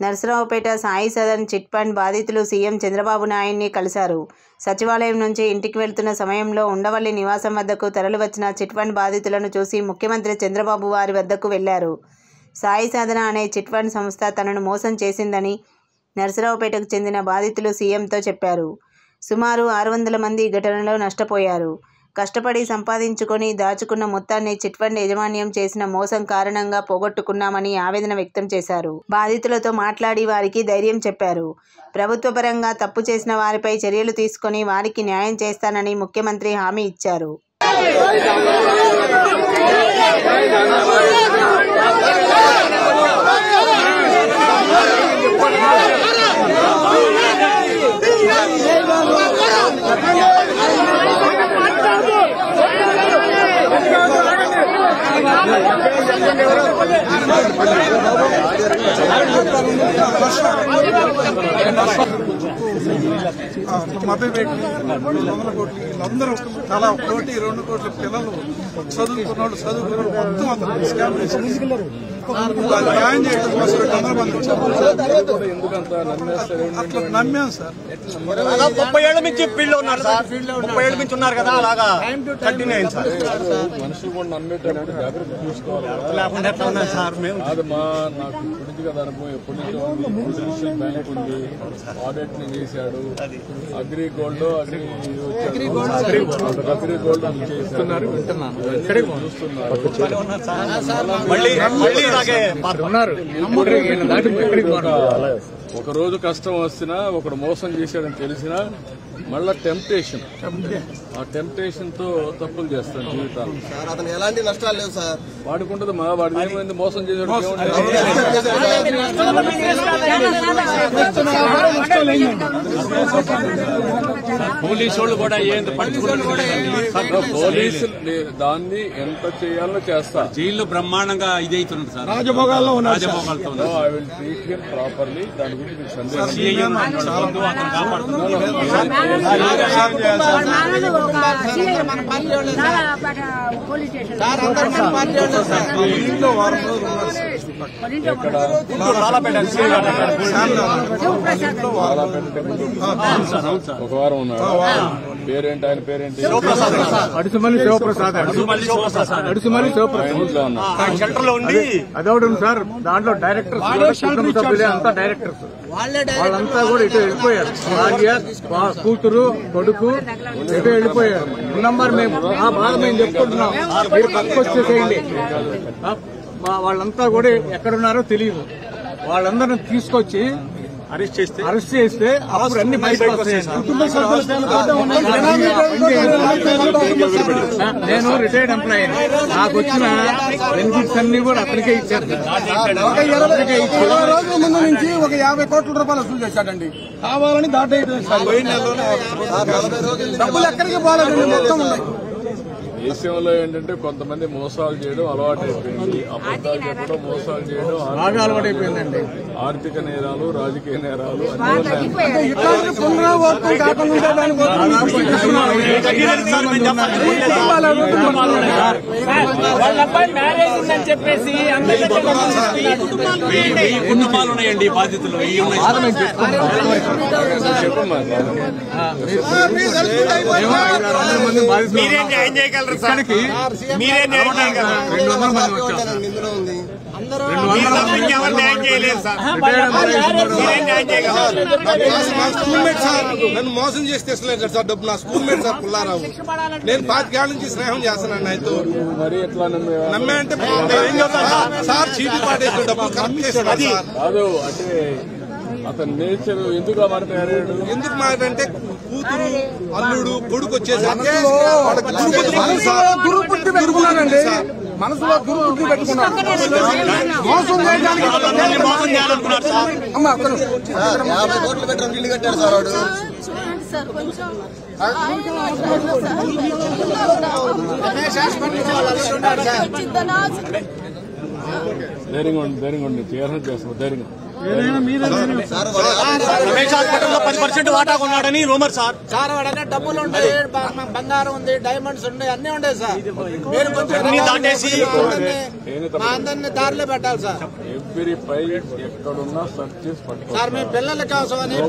Narasaraopet Sai Sadan chit fund బాధితులు CM Chandrababu నాయుడిని కలిశారు. సచివాలయం నుంచి ఇంటికి వెళ్తున్న సమయంలో ఉండవల్లి నివాసం వద్దకు తరలివచ్చిన చిట్ ఫండ్ బాధితులను చూసి ముఖ్యమంత్రి చంద్రబాబు వారి వద్దకు వెళ్లారు. సాయి సాధన అనే చిట్ ఫండ్ సంస్థ తనను మోసం చేసిందని నర్సరావుపేటకు చెందిన బాధితులు సీఎంతో చెప్పారు. సుమారు 600 మంది ఘటనలో నష్టపోయారు. కష్టపడి సంపాదించుకొని దాచుకున్న మొత్తాన్ని చిట్ ఫండ్ యాజమాన్యం చేసిన మోసం కారణంగా పోగొట్టుకున్నామని ఆవేదన వ్యక్తం చేశారు. బాధితులతో మాట్లాడి వారికి ధైర్యం చెప్పారు. ప్రభుత్వ పరంగా తప్పు చేసిన వారిపై చర్యలు తీసుకొని వారికి న్యాయం చేస్తానని ముఖ్యమంత్రి హామీ ఇచ్చారు. అందరూ చాలా 1-2 కోట్ల పిల్లలు చదువుకున్నాడు మొత్తం స్కామ్ న్యాయం చేయడం కోసం 100 మంది అట్లా నమ్మాం సార్. 30 ఏళ్ల నుంచి ఫీల్డ్ లో ఉన్నారు సార్. 30 ఏళ్ల నుంచి ఉన్నారు కదా, అలాగా కంటిన్యూ అయింది సార్. మనుషులు కూడా నమ్మేటప్పుడు జాగ్రత్త తీసుకోవాలి. లేకుండా ఎట్లా ఉన్నారు సార్? మేము అది నాకు ఇప్పటికి కదా అనుభవం. ఎప్పటి నుంచో పొలిటిషియల్ బ్యాంక్ ఉంది, ఆడిట్ ని చేశాడు. అగ్రి గోల్డ్ చేస్తున్నారు, ఒక రోజు కష్టం వస్తున్నా ఒకడు మోసం చేశాడని తెలిసినా మళ్ళా టెంప్టేషన్, ఆ టెంప్టేషన్ తో తప్పులు చేస్తాను జీవితాలు. అతను ఎలాంటి నష్టాలు లేవు సార్. వాడుకుంటుంది వాడికి ఏమైంది, మోసం చేసాడు. పోలీసు కూడా పోలీసులు దాన్ని ఎంత చేయాలో చేస్తా. జైల్లో బ్రహ్మాండంగా ఇది అవుతుంది సార్. రాజభోగాల్లో I will treat him properly. దాని గురించి మీకు సందేహం ఒక వారం ఉన్నాడు. పేరేంటి ఆయన? పేరేంటి? అడుసుమల్లి శివప్రసాద్. షెల్టర్ లో ఉండి అదొకటి సార్. దాంట్లో డైరెక్టర్స్ అంతా డైరెక్టర్స్ వాళ్ళంతా కూడా ఇటు వెళ్ళిపోయారు. భార్య, కూతురు, కొడుకు ఇటు వెళ్ళిపోయారు. నంబర్ మేము ఆ బాధ మేము చెప్పుకుంటున్నాం. మీరు పక్కకు వచ్చేసేయండి. వాళ్ళంతా కూడా ఎక్కడున్నారో తెలియదు. వాళ్ళందరినీ తీసుకొచ్చి అరెస్ట్ చేస్తే అప్పుడు అన్ని బయటకు వస్తాయి. నేను రిటైర్డ్ ఎంప్లాయీ. నాకు వచ్చిన బెనిఫిట్స్ అన్ని కూడా అతనికే ఇచ్చారు. 20 రోజుల ముందు నుంచి ఒక 50 కోట్ల రూపాయలు వసూలు చేశాడండి. కావాలని డబ్బులు ఎక్కడికి పోలేదండి, మొత్తం ఉన్నాయి. దేశంలో ఏంటంటే కొంతమంది మోసాలు చేయడం అలవాటు అయిపోయింది. అబద్దాలు చెప్పడం, మోసాలు చేయడం అలవాటు అయిపోయిందండి. ఆర్థిక నేరాలు, రాజకీయ నేరాలు కుటుంబాలు ఉన్నాయండి బాధితులు. మీరేం న్యాయం చేయగలరు సార్? మీరే న్యాయం చేయగలరు. 200 మంది వచ్చారు. ఇందులో ఉంది. నన్ను మోసం చేసి తెచ్చలేదు సార్ డబ్బు. నా స్కూల్ మేట్ సార్ పుల్లారావు. నేను 25 ఏళ్ల నుంచి స్నేహం చేస్తున్నాను ఆయనతో. మరి ఎట్లా నమ్మే అంటే సార్ చీటీ పాటేసిన డబ్బులు కరెక్ట్ చేస్తున్నాడు సార్. కాదు అంటే అతని నేచర్ ఎందుకు మాట్లాడాడు? ఎందుకు మాట్లాడంటే కూతురు, అల్లుడు, కొడుకు వచ్చేసరికి దుర్బుద్ధి పెట్టుకున్నానండి. మనసులో దుర్బుద్ధి పెట్టుకున్నాను. మోసం చేయడానికి 50 కోట్లు పెట్టడం ఇల్లు కట్టాడు సార్ వాడు. ధైర్యంగా ఉండి తీర్చడం చేస్తాం ధైర్యంగా. రమేష్ హాస్పిటల్లో 10% వాటా కొన్నాడని రూమర్ సార్. సార్ వాడనే డబ్బులు ఉంటాయి, బంగారం ఉంది, డైమండ్స్ ఉన్నాయి, అన్ని ఉంటాయి సార్. మీరు కొంచెం దాటేసి మా అందరినీ దారిలో పెట్టాలి సార్. ఎవ్రీ ఫైల్ ఎక్కడున్నా సెర్చ్ చేసి పట్టుకోవాలి సార్. మీ పిల్లల కోసమని